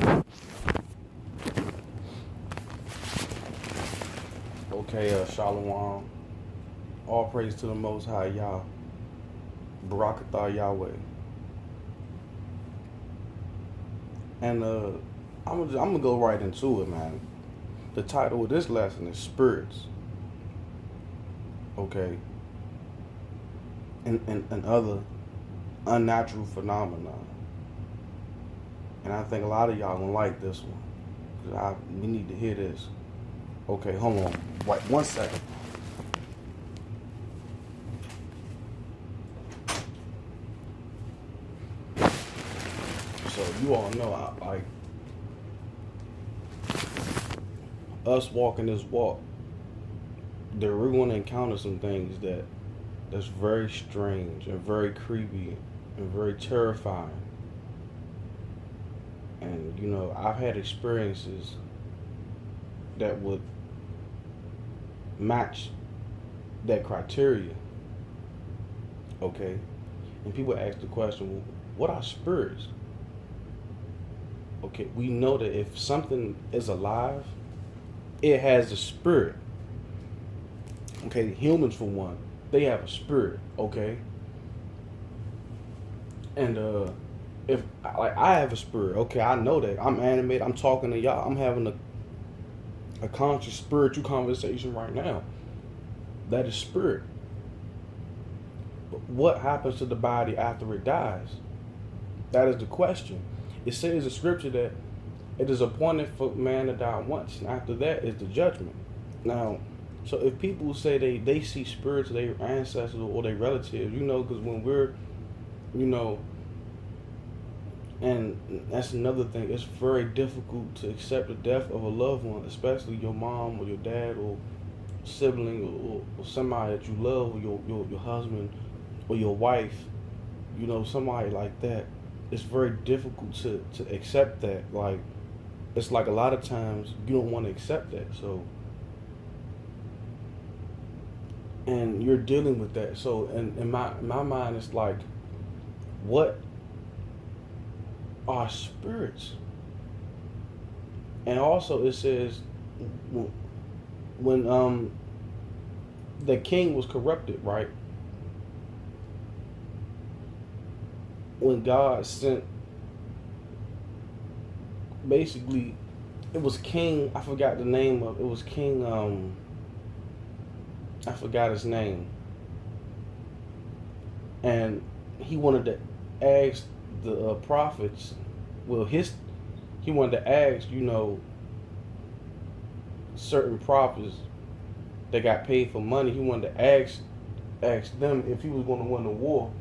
Okay, Shalom. All praise to the Most High Yah. Barakatah Yahweh. And I'm gonna go right into it, man. The title of this lesson is Spirits. Okay. And other unnatural phenomena. And I think a lot of y'all gonna like this one. Cause we need to hear this. Okay, hold on. Wait 1 second. So you all know, like us walking this walk, that we're going to encounter some things that's very strange and very creepy and very terrifying. And I've had experiences that would match that criteria. Okay, and people ask the question, well, what are spirits? Okay, we know that if something is alive, it has a spirit. Okay, humans for one, they have a spirit. Okay, and if like I have a spirit, okay, I know that I'm animated. I'm talking to y'all. I'm having a conscious spiritual conversation right now. That is spirit. But what happens to the body after it dies? That is the question. It says in scripture that it is appointed for man to die once, and after that is the judgment. Now, so if people say they see spirits of their ancestors or their relatives, because when we're, and that's another thing, it's very difficult to accept the death of a loved one, especially your mom or your dad or sibling or somebody that you love, or your husband or your wife, somebody like that. It's very difficult to accept that. Like, it's like a lot of times you don't want to accept that. So, and you're dealing with that. So, in my mind, it's like, what are spirits? And also, it says when the king was corrupted, right? When God sent, basically, it was King, I forgot the name of it, was King, I forgot his name. And he wanted to ask the prophets, well, he wanted to ask, certain prophets that got paid for money, he wanted to ask them if he was going to win the war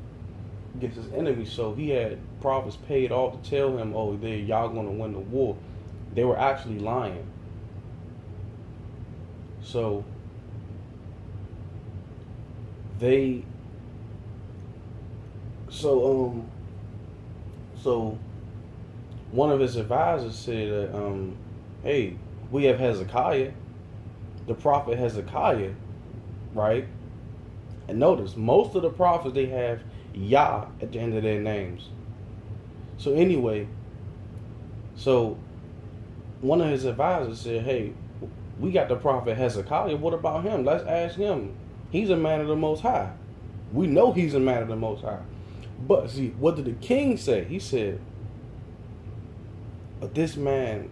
against his enemy. So he had prophets paid off to tell him, oh, y'all going to win the war. They were actually lying. So so one of his advisors said, hey, we have Hezekiah, the prophet Hezekiah, right? And notice, most of the prophets, they have Yah at the end of their names. So anyway, so one of his advisors said, hey, we got the prophet Hezekiah. What about him? Let's ask him. He's a man of the Most High. We know he's a man of the Most High. But see, what did the king say? He said, this man,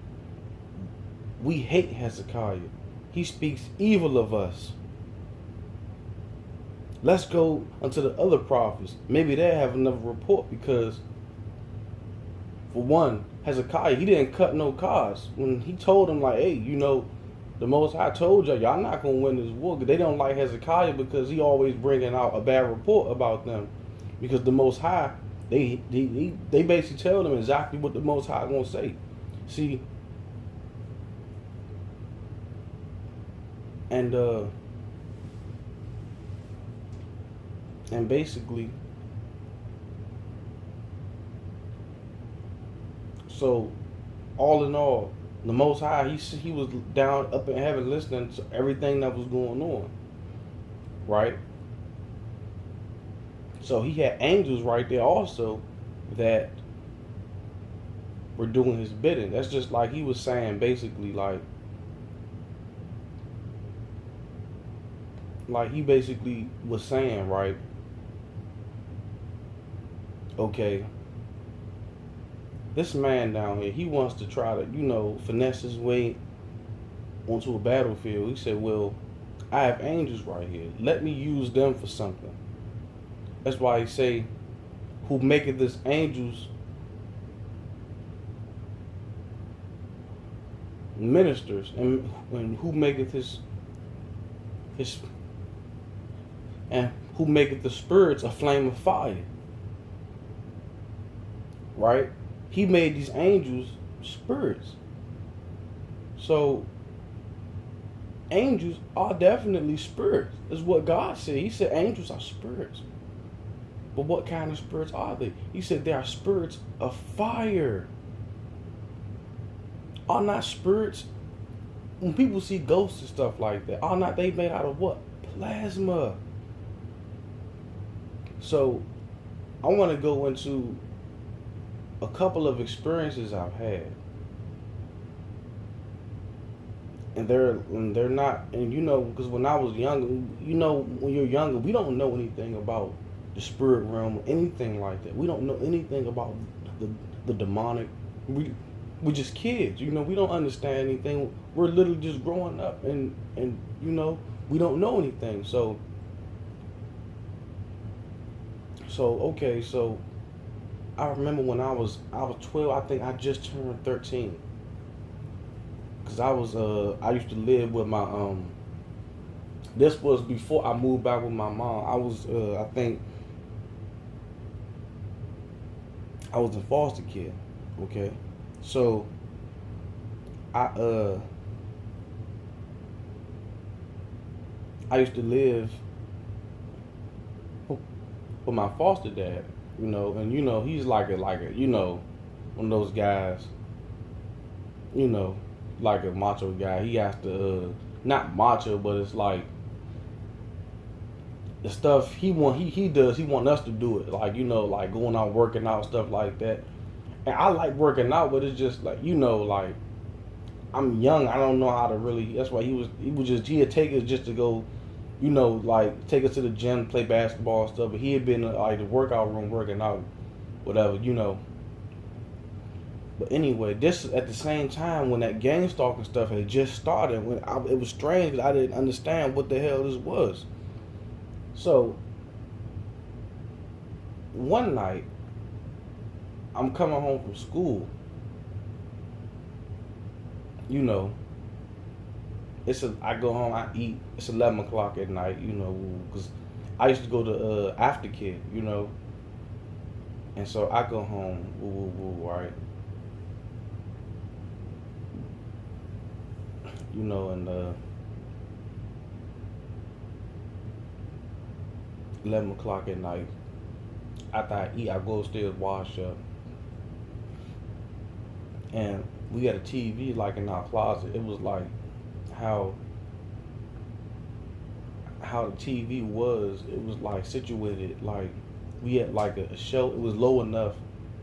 we hate Hezekiah. He speaks evil of us. Let's go unto the other prophets. Maybe they have another report, because for one, Hezekiah, he didn't cut no cards. When he told them, like, hey, the Most High told y'all not going to win this war. They don't like Hezekiah because he always bringing out a bad report about them. Because the Most High, they basically tell them exactly what the Most High going to say. See, and basically, so all in all, the Most High, he was down up in heaven listening to everything that was going on, right? So he had angels right there also that were doing his bidding. That's just like he was saying, basically, like he basically was saying, right? Okay, this man down here, he wants to try to, finesse his way onto a battlefield. He said, well, I have angels right here. Let me use them for something. That's why he say, who maketh his angels ministers, and who maketh his and who maketh the spirits a flame of fire. Right? He made these angels spirits. So angels are definitely spirits. That's what God said. He said angels are spirits. But what kind of spirits are they? He said they are spirits of fire. Are not spirits, when people see ghosts and stuff like that, are not they made out of what? Plasma. So I want to go into a couple of experiences I've had. And they're not, and because when I was younger, when you're younger, we don't know anything about the spirit realm or anything like that. We don't know anything about the demonic. We're just kids, we don't understand anything. We're literally just growing up, and we don't know anything. So okay, so I remember when I was 12. I think I just turned 13. Cause I used to live with my this was before I moved back with my mom. I was I think I was in foster care. Okay, so I used to live with my foster dad. And he's like a one of those guys. Like a macho guy. He has to not macho, but it's like the stuff he does. He want us to do it. Like like going out working out, stuff like that. And I like working out, but it's just like like I'm young. I don't know how to really. That's why he'd take us just to go, like take us to the gym, play basketball and stuff. But he had been like the workout room working out, whatever. But anyway, this at the same time when that gang stalking stuff had just started. It was strange because I didn't understand what the hell this was. So one night, I'm coming home from school. I go home, I eat. It's 11 o'clock at night. Because I used to go to aftercare. And so I go home. Right. And 11 o'clock at night, after I eat, I go upstairs, wash up, and we had a TV like in our closet. It was like how the TV was. It was like situated like we had like a shelf. It was low enough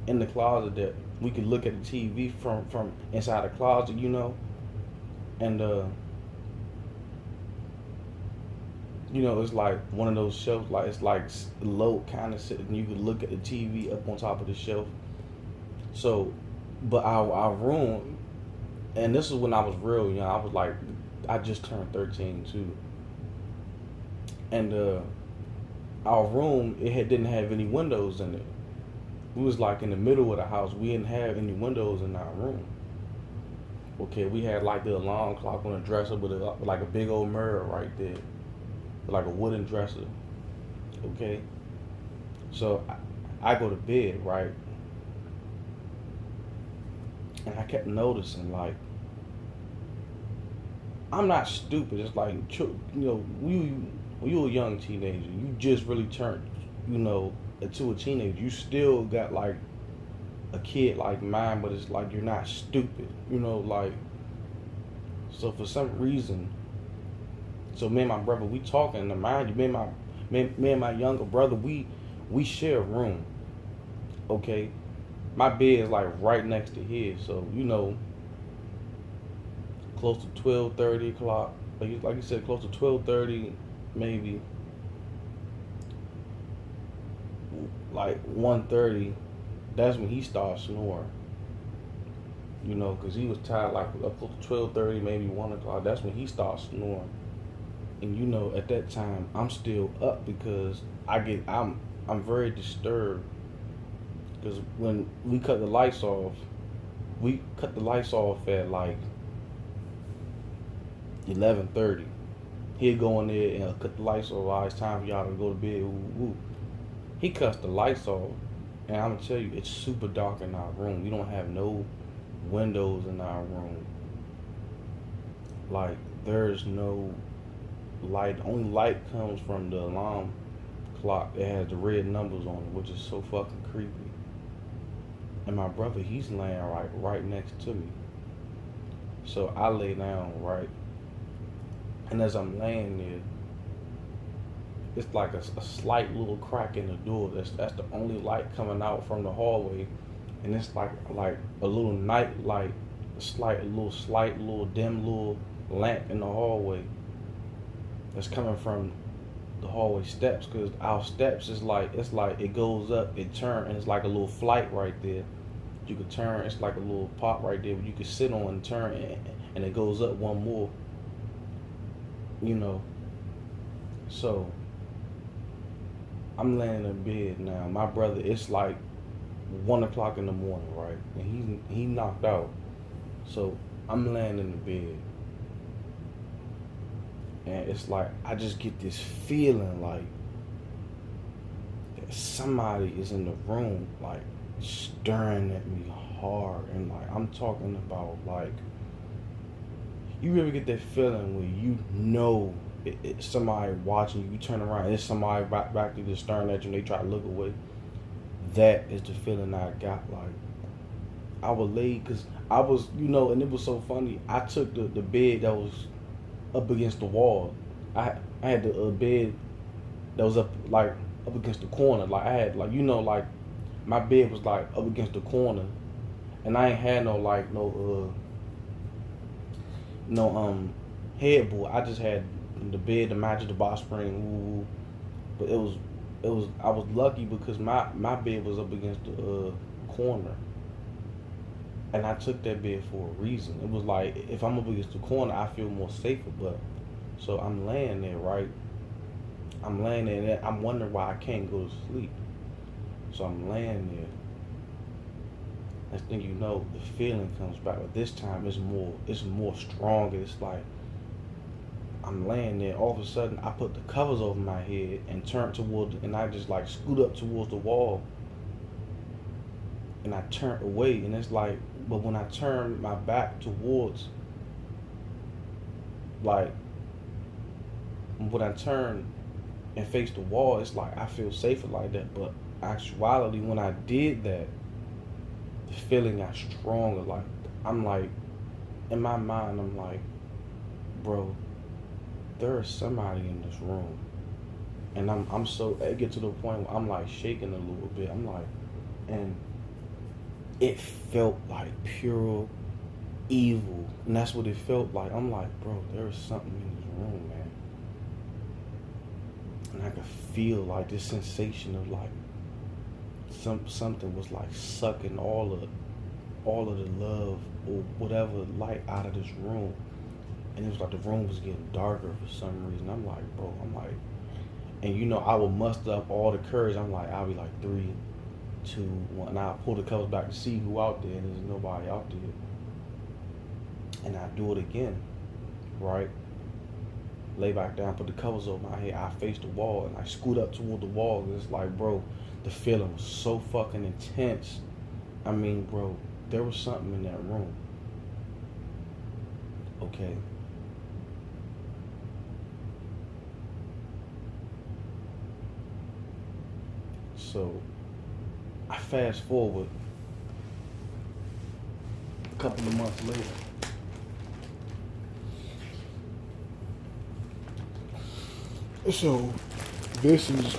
in the closet that we could look at the TV from inside the closet, and it's like one of those shelves, like it's like low kind of sitting. You could look at the TV up on top of the shelf. So, but our room, and this is when I was real young. I was like, I just turned 13 too. And our room, didn't have any windows in it. We was like in the middle of the house. We didn't have any windows in our room. Okay, we had like the alarm clock on the dresser with like a big old mirror right there. Like a wooden dresser. Okay, so I go to bed, right, and I kept noticing, like, I'm not stupid. It's like, when you're a young teenager, you just really turned into a teenager. You still got like a kid like mine, but it's like you're not stupid, like. So for some reason. So me and my brother, we talking. To mind you, me and my younger brother, we share a room. Okay, my bed is like right next to his, so close to 12:30 o'clock. Like you said, close to 12:30, maybe like 1:30. That's when he starts snoring. Because he was tired like up to 12:30, maybe 1 o'clock. That's when he starts snoring. And at that time, I'm still up because I'm very disturbed. Because when we cut the lights off at like 11:30. He'd go in there and cut the lights off. All it's time for y'all to go to bed. Woo. He cuts the lights off, and I'm gonna tell you, it's super dark in our room. We don't have no windows in our room. Like, there's no light. The only light comes from the alarm clock that has the red numbers on it, which is so fucking creepy. And my brother, he's laying right next to me. So I lay down, right? And as I'm laying there, it's like a slight little crack in the door. That's the only light coming out from the hallway. And it's like a little night light, slight little dim little lamp in the hallway that's coming from the hallway steps. Because our steps it's like it goes up, it turns, and it's like a little flight right there. You could turn, it's like a little pot right there, but you could sit on and turn, and it goes up one more. So I'm laying in bed now. My brother, it's like 1 o'clock in the morning, right? And he knocked out. So I'm laying in the bed. And it's like I just get this feeling like that somebody is in the room, like staring at me hard. And like I'm talking about, like, you ever get that feeling where it's somebody watching you, you turn around and it's somebody back to just staring at you and they try to look away? That is the feeling I got. Like, I was laid, because I was, and it was so funny. I took the bed that was up against the wall. I had the bed that was up against the corner. Like, I had, like my bed was like up against the corner, and I ain't had no headboard. I just had the bed, the mattress, the box spring. But it was I was lucky because my bed was up against the corner, and I took that bed for a reason. It was like, if I'm up against the corner, I feel more safer. But so I'm laying there, right? I'm laying there, and I'm wondering why I can't go to sleep. So I'm laying there. Next thing you know, the feeling comes back, but this time it's more stronger. It's like I'm laying there. All of a sudden, I put the covers over my head and turned and I just like scoot up towards the wall, and I turned away. And it's like, but when I turned my back towards, like, when I turn and face the wall, it's like I feel safer like that. But actuality, when I did that, the feeling got stronger. Like, I'm like, in my mind, I'm like, bro, there is somebody in this room. And I'm so, I get to the point where I'm like shaking a little bit. I'm like, and it felt like pure evil. And that's what it felt like. I'm like, bro, there is something in this room, man. And I could feel like this sensation of like something was like sucking all of the love or whatever light out of this room. And it was like the room was getting darker for some reason. I'm like, bro, and I would muster up all the courage. I'm like, I'll be like 3, 2, 1, and I'll pull the covers back to see who out there, and there's nobody out there. And I do it again, right? Lay back down, put the covers over my head. I face the wall, and I scoot up toward the wall. And it's like, bro, the feeling was so fucking intense. I mean, bro, there was something in that room. Okay. So I fast forward a couple of months later. So this is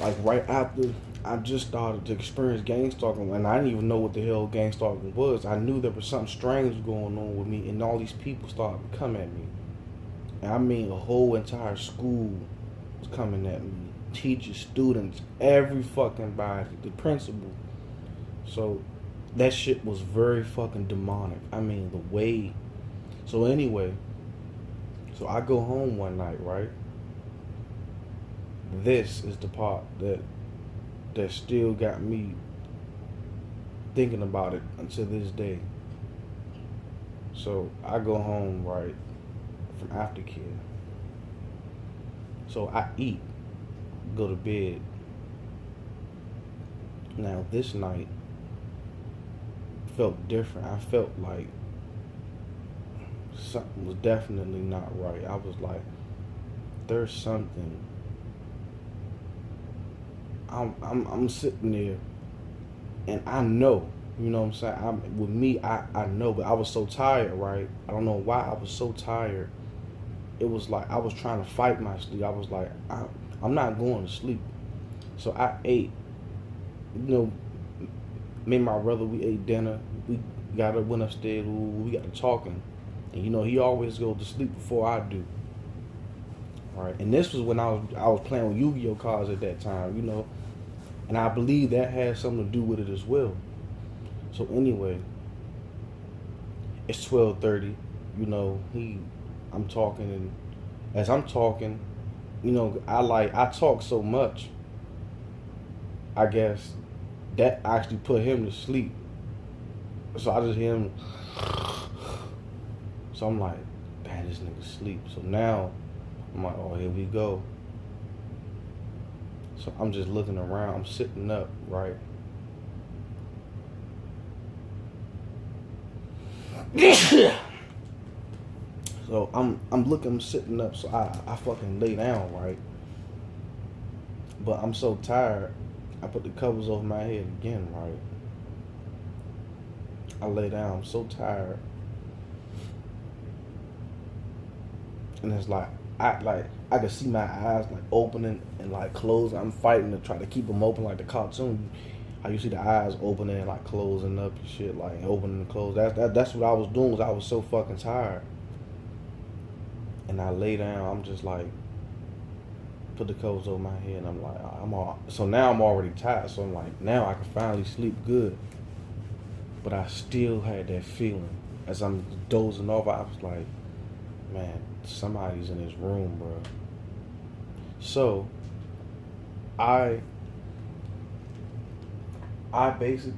like right after I just started to experience gang stalking, and I didn't even know what the hell gang stalking was. I knew there was something strange going on with me, and all these people started to come at me. And I mean, a whole entire school was coming at me. Teachers, students, every fucking body, the principal. So that shit was very fucking demonic. I mean, the way. So anyway, so I go home one night, right? This is the part that still got me thinking about it until this day. So I go home, right, from aftercare. So I eat, go to bed. Now this night felt different. I felt like something was definitely not right. I was like, there's something. I'm sitting there, and I know, you know what I'm saying. With me, I know, but I was so tired, right? I don't know why I was so tired. It was like I was trying to fight my sleep. I was like, I'm not going to sleep. So I ate. You know, me and my brother, we ate dinner. We went upstairs. We got to talking, and you know, he always goes to sleep before I do. Right, and this was when I was playing with Yu-Gi-Oh cards at that time, you know, and I believe that had something to do with it as well. So anyway, it's 12:30, you know, I'm talking, and as I'm talking, you know, I talk so much, I guess that actually put him to sleep. So I just hear him, so I'm like, damn, this nigga sleep. So now I'm like, oh, here we go. So I'm just looking around. I'm sitting up, right? So I'm sitting up. So I fucking lay down, right? But I'm so tired. I put the covers over my head again, right? I lay down. I'm so tired, and it's like I could see my eyes like opening and like closing. I'm fighting to try to keep them open like the cartoon. How you see the eyes opening and like closing up and shit, like opening and closing. That's what I was doing. Was I was so fucking tired. And I lay down. I'm just like put the covers over my head. And I'm like I'm all. So now I'm already tired. So I'm like now I can finally sleep good. But I still had that feeling as I'm dozing off. I was like, man, somebody's in this room, bro. So I basically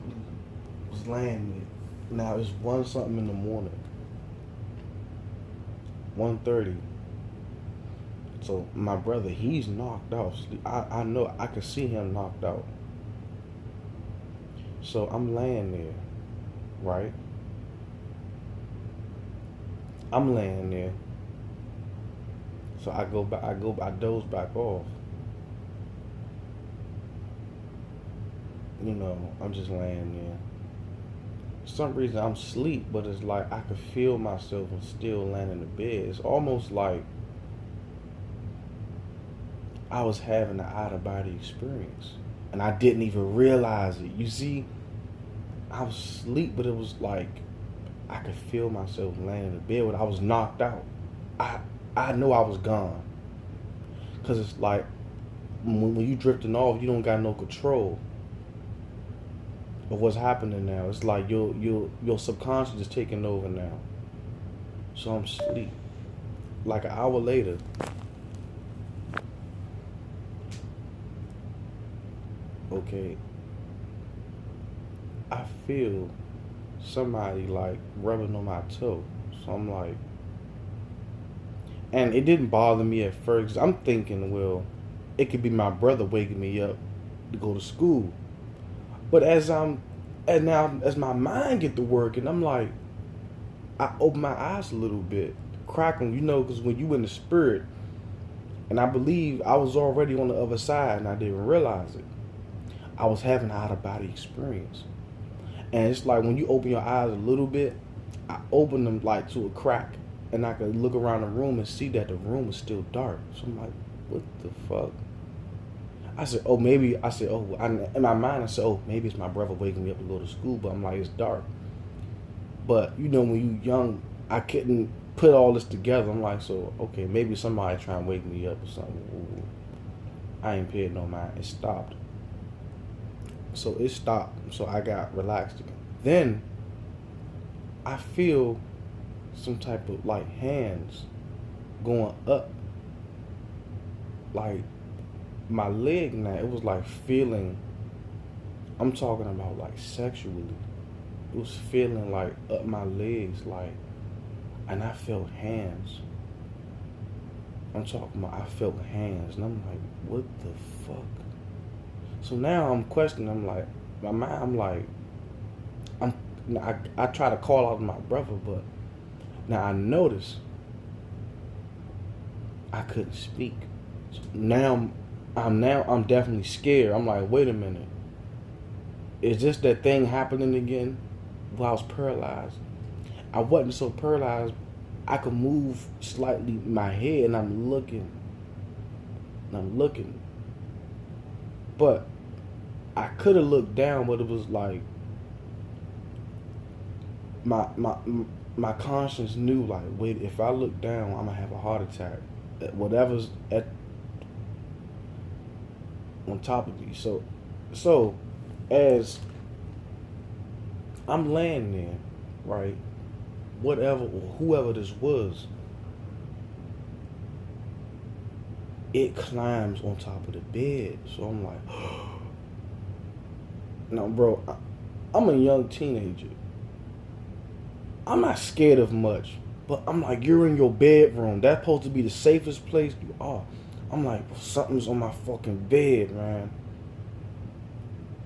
was laying there. Now it's 1 something in the morning. 1:30. So my brother, he's knocked out. I know I could see him knocked out. So I'm laying there, right? I'm laying there. So I doze back off. You know, I'm just laying there. For some reason I'm asleep, but it's like I could feel myself and still laying in the bed. It's almost like I was having an out-of-body experience. And I didn't even realize it. You see, I was asleep, but it was like I could feel myself laying in the bed, but I was knocked out. I know I was gone. Because it's like, when you drifting off, you don't got no control of what's happening now. It's like your subconscious is taking over now. So I'm asleep. Like an hour later, okay, I feel somebody like rubbing on my toe. So I'm like, and it didn't bother me at first. I'm thinking, well, it could be my brother waking me up to go to school. But as my mind get to work, and I'm like, I open my eyes a little bit, cracking, you know, because when you in the spirit, and I believe I was already on the other side, and I didn't realize it. I was having an out of body experience, and it's like when you open your eyes a little bit, I open them like to a crack, and I could look around the room and see that the room is still dark. So I'm like, what the fuck? I said, oh, maybe, I said, oh, in my mind, I said, oh, maybe it's my brother waking me up to go to school, but I'm like, it's dark. But, you know, when you young, I couldn't put all this together. I'm like, so, okay, maybe somebody trying to wake me up or something. Ooh, I ain't paid no mind. It stopped. So it stopped. So I got relaxed again. Then I feel some type of, like, hands going up, like, my leg now. It was like feeling, I'm talking about like sexually. It was feeling like up my legs, like, and I felt hands. I'm talking about, I felt hands, and I'm like, what the fuck? So now I'm questioning. I'm like, my mind. I'm like, I try to call out my brother, but now I notice I couldn't speak. So now I'm definitely scared. I'm like, wait a minute. Is this that thing happening again? While I was paralyzed. I wasn't so paralyzed. I could move slightly my head, and I'm looking. But I could have looked down, but it was like my conscience knew, like, wait, if I look down, I'm gonna have a heart attack. Whatever's on top of me. So as I'm laying there, right, whatever or whoever this was, it climbs on top of the bed. So I'm like, now, bro, I'm a young teenager. I'm not scared of much, but I'm like, you're in your bedroom. That's supposed to be the safest place you are. I'm like, something's on my fucking bed, man.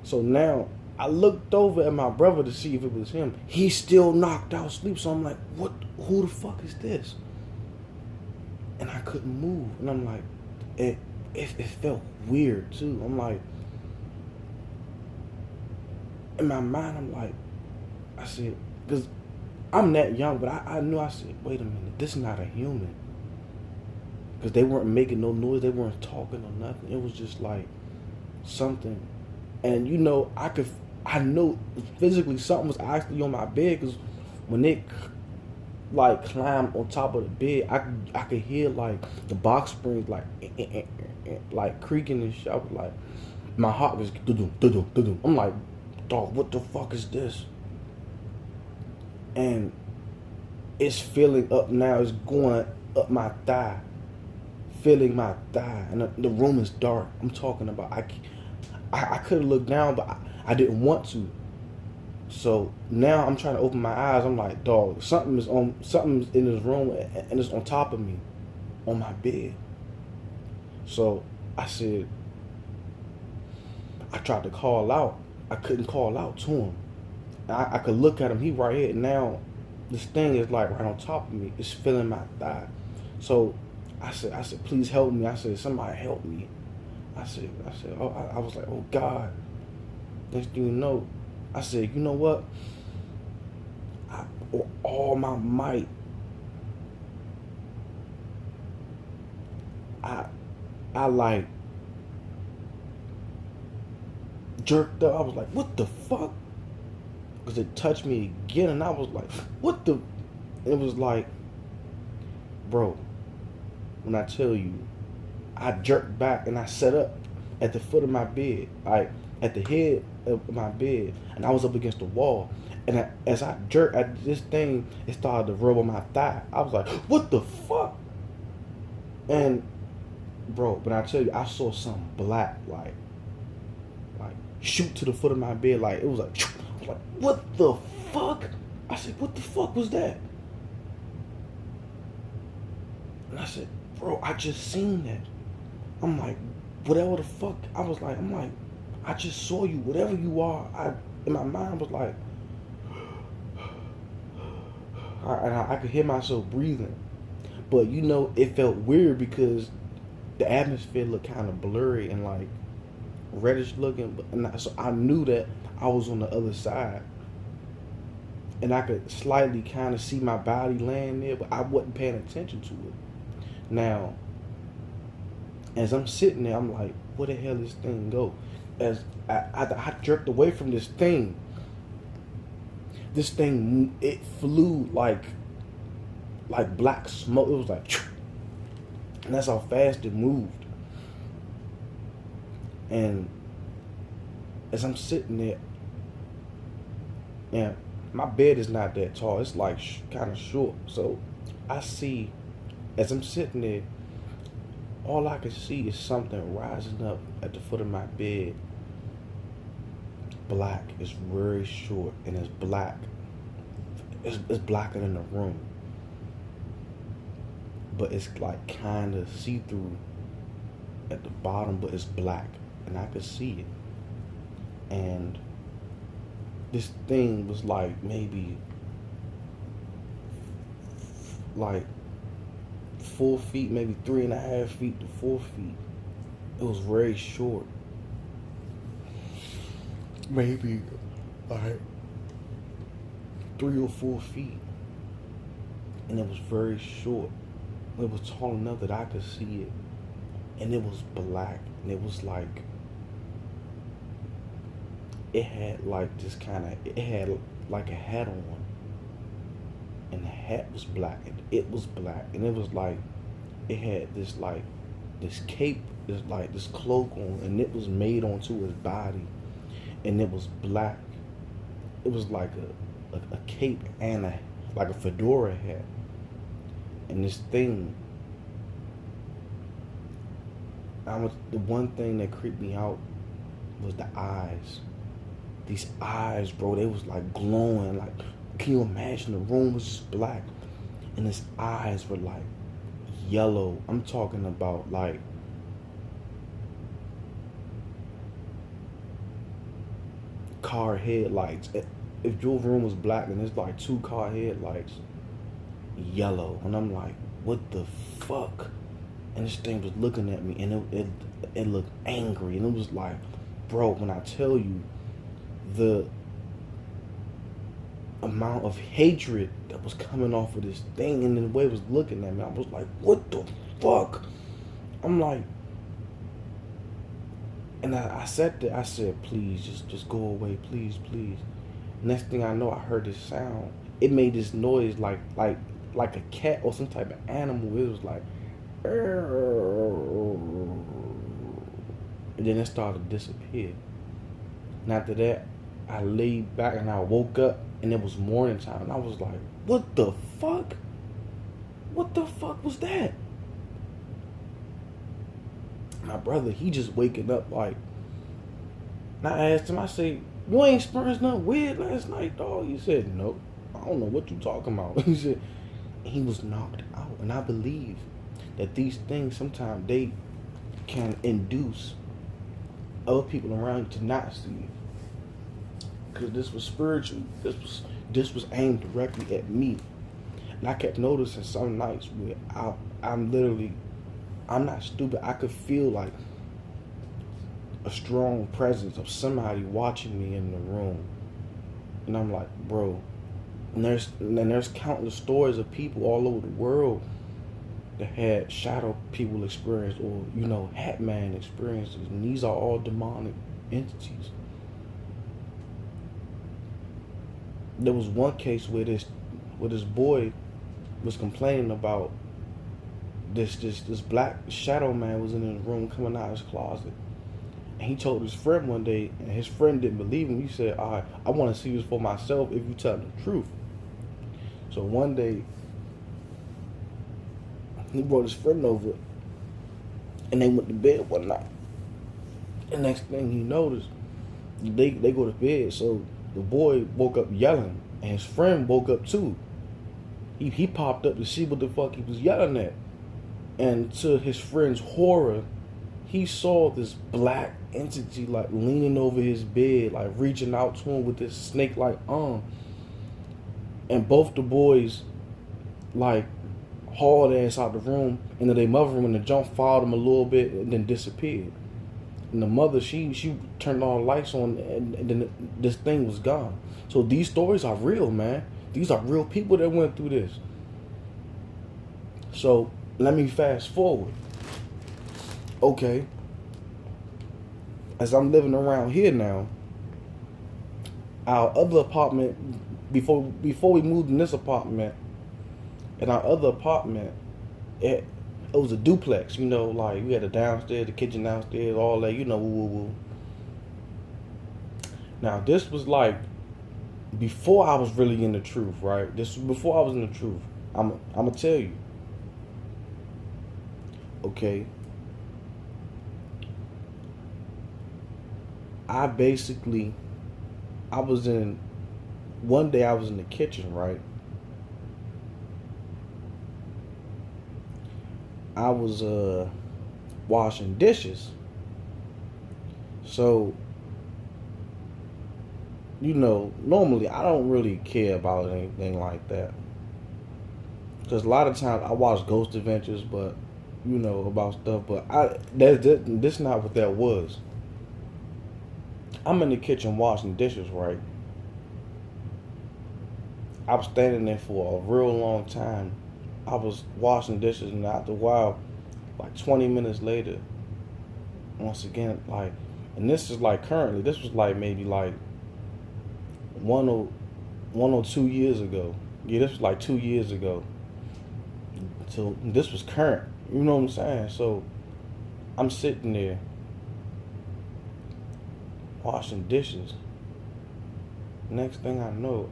So now I looked over at my brother to see if it was him. He's still knocked out asleep. So I'm like, what? Who the fuck is this? And I couldn't move. And I'm like, it felt weird too. I'm like, in my mind, I'm like, I said, because I'm that young, but I knew, I said, wait a minute, this is not a human. Because they weren't making no noise, they weren't talking or nothing. It was just like something. And you know, I know physically something was actually on my bed, because when it like climbed on top of the bed, I could hear like the box springs like creaking and shit. I was like, my heart was do-do. I'm like, dog, what the fuck is this? And it's filling up now. It's going up my thigh, filling my thigh, and the room is dark. I'm talking about, I could have looked down, but I didn't want to. So now I'm trying to open my eyes. I'm like, dog, something's in this room, and it's on top of me, on my bed. So I said, I tried to call out. I couldn't call out to him. I could look at him. He right here. Now this thing is like right on top of me. It's filling my thigh. So I said, please help me. I said, somebody help me. I said, oh, I was like, oh God. Next thing you know, I said, you know what? With all my might, I like jerked up. I was like, what the fuck? Because it touched me again, and I was like, what the? It was like, bro, when I tell you, I jerked back and I sat up at the foot of my bed, like at the head of my bed, and I was up against the wall. And as I jerked at this thing, it started to rub on my thigh. I was like, what the fuck? And bro, but I tell you, I saw something black, like shoot to the foot of my bed, like it was like, I was like, what the fuck? I said, what the fuck was that? And I said, bro, I just seen that. I'm like, whatever the fuck. I'm like, I just saw you, whatever you are. In my mind was like, and I could hear myself breathing. But you know, it felt weird because the atmosphere looked kind of blurry and like reddish looking. So I knew that I was on the other side. And I could slightly kind of see my body laying there, but I wasn't paying attention to it. Now, As I'm sitting there, I'm like, where the hell this thing go? As I jerked away from this thing, it flew like black smoke. It was like, and that's how fast it moved. And as I'm sitting there, and my bed is not that tall. It's like kind of short. So I see, as I'm sitting there, all I can see is something rising up at the foot of my bed. Black. It's very short and it's black. It's blacker than the room. But it's like kind of see-through at the bottom, but it's black. And I could see it. And this thing was like maybe like 4 feet, maybe 3.5 feet to 4 feet. It was very short. Maybe like 3 or 4 feet. And it was very short. It was tall enough that I could see it. And it was black. And it was like, it had like this kind of, it had like a hat on. And the hat was black. And it was black. And it was like, it had this like, this cape, this cloak on. And it was made onto his body. And it was black. It was like a cape and like a fedora hat. And this thing, the one thing that creeped me out was the eyes. These eyes, bro, they was like glowing. Like, can you imagine the room was just black? And his eyes were like yellow. I'm talking about like car headlights. If your room was black and it's like 2 car headlights, yellow. And I'm like, what the fuck? And this thing was looking at me, and it looked angry. And it was like, bro, when I tell you the amount of hatred that was coming off of this thing and the way it was looking at me, I was like, what the fuck? I'm like, and I sat there, I said, please, just go away, please, please. Next thing I know, I heard this sound. It made this noise like a cat or some type of animal. It was like, and then it started to disappear. And after that, I laid back and I woke up and it was morning time. And I was like, what the fuck? What the fuck was that? My brother, he just waking up like, and I asked him, I said, you ain't experienced nothing weird last night, dog? He said, nope. I don't know what you talking about. He said, he was knocked out. And I believe that these things, sometimes they can induce other people around you to not see you. Because this was spiritual. This was aimed directly at me. And I kept noticing some nights where I'm not stupid. I could feel like a strong presence of somebody watching me in the room. And I'm like, bro. And there's countless stories of people all over the world that had shadow people experience, or hat man experiences. And these are all demonic entities. There was one case where this boy was complaining about this black shadow man was in his room coming out of his closet. And he told his friend one day, and his friend didn't believe him. He said, I want to see this for myself if you tell the truth. So one day, he brought his friend over, and they went to bed one night. And next thing he noticed, they go to bed. So the boy woke up yelling, and his friend woke up too. He popped up to see what the fuck he was yelling at. And to his friend's horror, he saw this black entity like leaning over his bed, like reaching out to him with this snake-like arm. And both the boys like hauled ass out the room into their mother room, and the jump followed them a little bit and then disappeared. And the mother, she turned all the lights on, and then this thing was gone. So these stories are real, man. These are real people that went through this. So let me fast forward. Okay, as I'm living around here now, our other apartment, before we moved in this apartment, in our other apartment, it was a duplex. You know, like we had a downstairs, the kitchen downstairs, all that. You know, woo woo woo. Now this was like before I was really in the truth, right? This was before I was in the truth. I'm gonna tell you. Okay. I basically, I was in, one day I was in the kitchen, right? I was washing dishes. So, you know, normally I don't really care about anything like that. Because a lot of times I watch Ghost Adventures, but, you know, about stuff, but this not what that was. I'm in the kitchen washing dishes, right? I was standing there for a real long time. I was washing dishes, and after a while, like 20 minutes later, once again, like, and this is like currently, this was like maybe like 1 or 2 years ago. Yeah, this was like 2 years ago. So this was current. You know what I'm saying? So I'm sitting there washing dishes. Next thing I know,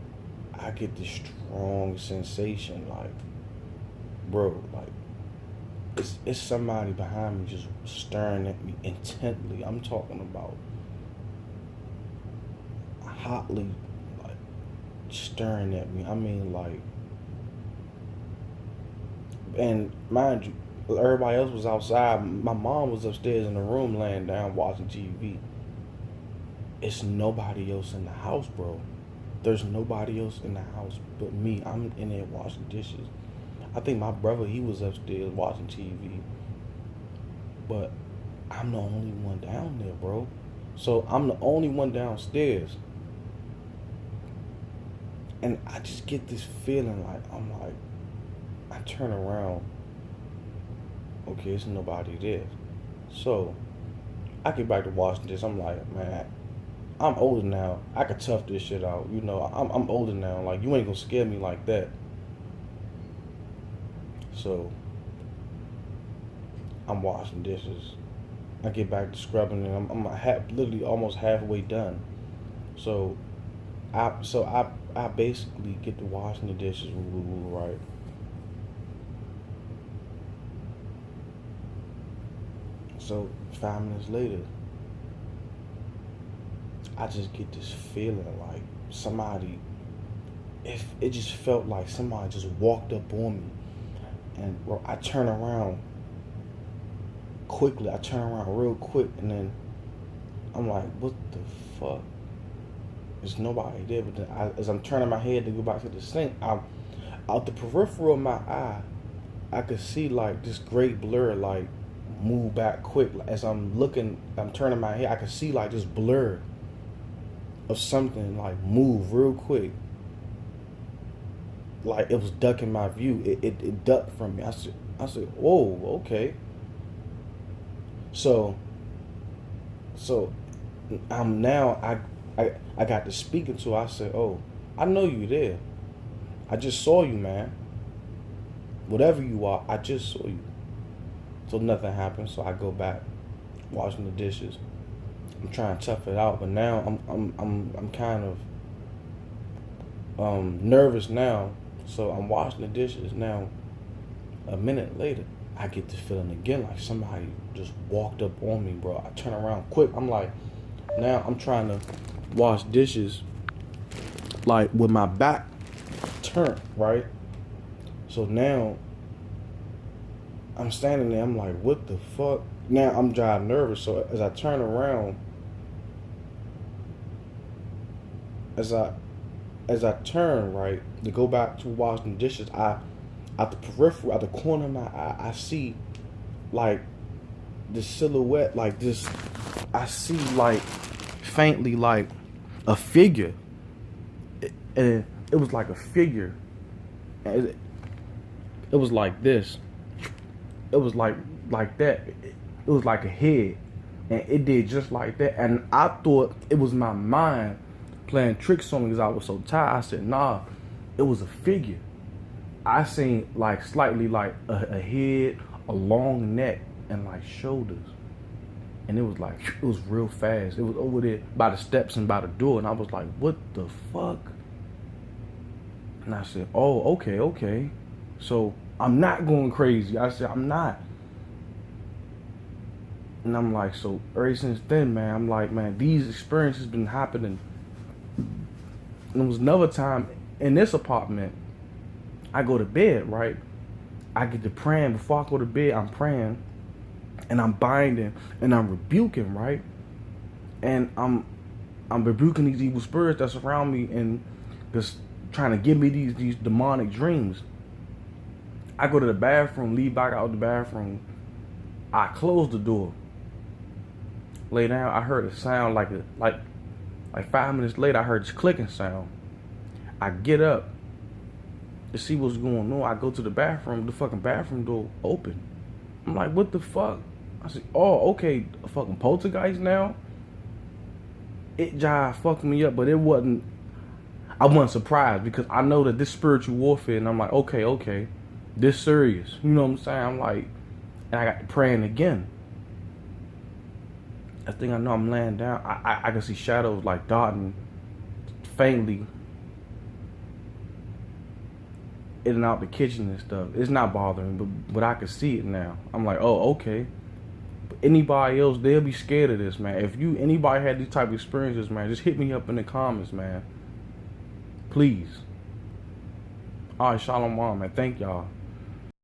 I get this strong sensation, like, bro, like it's somebody behind me just staring at me intently. I'm talking about hotly, like staring at me. I mean, like, and mind you, everybody else was outside. My mom was upstairs in the room laying down watching TV. It's nobody else in the house, bro. There's nobody else in the house but me. I'm in there washing dishes. I think my brother, he was upstairs watching TV. But I'm the only one down there, bro. So I'm the only one downstairs. And I just get this feeling like, I turn around. Okay, there's nobody there. So I get back to washing this. I'm like, man, I'm older now. I can tough this shit out. You know, I'm older now. Like, you ain't gonna scare me like that. So I'm washing dishes. I get back to scrubbing, and I'm literally almost halfway done. So I basically get to washing the dishes, right? So 5 minutes later, I just get this feeling like somebody, if it just felt like somebody just walked up on me, and bro, I turn around quickly. I turn around real quick, and then I'm like, what the fuck? There's nobody there. But then as I'm turning my head to go back to the sink, out the peripheral of my eye, I could see like this great blur like move back quick. As I'm turning my head, I could see like this blur of something like move real quick. Like it was ducking my view. It ducked from me. I said, whoa, okay. So I'm now I got to speaking to her. I said, oh, I know you there. I just saw you, man. Whatever you are, I just saw you. So nothing happened. So I go back, washing the dishes. I'm trying to tough it out, but now I'm kind of nervous now. So I'm washing the dishes now. A minute later, I get the feeling again like somebody just walked up on me, bro. I turn around quick. I'm like, now I'm trying to wash dishes like with my back turned, right? So now I'm standing there. I'm like, what the fuck? Now I'm driving nervous. So as I turn around, as I turn right to go back to washing dishes, at the peripheral, at the corner of my eye, I see like this silhouette, like this. I see like faintly like a figure, and it was like a figure. And it was like this. It was like that. It was like a head, and it did just like that. And I thought it was my mind playing tricks on me because I was so tired. I said, nah, it was a figure. I seen like slightly like a head, a long neck, and like shoulders. And it was like, it was real fast. It was over there by the steps and by the door. And I was like, what the fuck? And I said, oh, okay. So I'm not going crazy. I said, I'm not. And I'm like, so ever since then, man, I'm like, man, these experiences been happening. And there was another time in this apartment, I go to bed, right? I get to praying. Before I go to bed, I'm praying. And I'm binding and I'm rebuking, right? And I'm rebuking these evil spirits that's around me and just trying to give me these demonic dreams. I go to the bathroom, leave back out the bathroom. I close the door. Lay down. I heard a sound like 5 minutes later. I heard this clicking sound. I get up to see what's going on. I go to the bathroom. The fucking bathroom door open. I'm like, what the fuck? I said, oh, okay, a fucking poltergeist now? It jive fucked me up, but it wasn't, I wasn't surprised because I know that this spiritual warfare, and I'm like, okay, this serious. You know what I'm saying? I'm like, and I got praying again. I think I know I'm laying down. I can see shadows like darting faintly in and out the kitchen and stuff. It's not bothering me, but I can see it now. I'm like, oh, okay. But anybody else, they'll be scared of this, man. If anybody had these type of experiences, man, just hit me up in the comments, man. Please. All right, shalom, man. Thank y'all.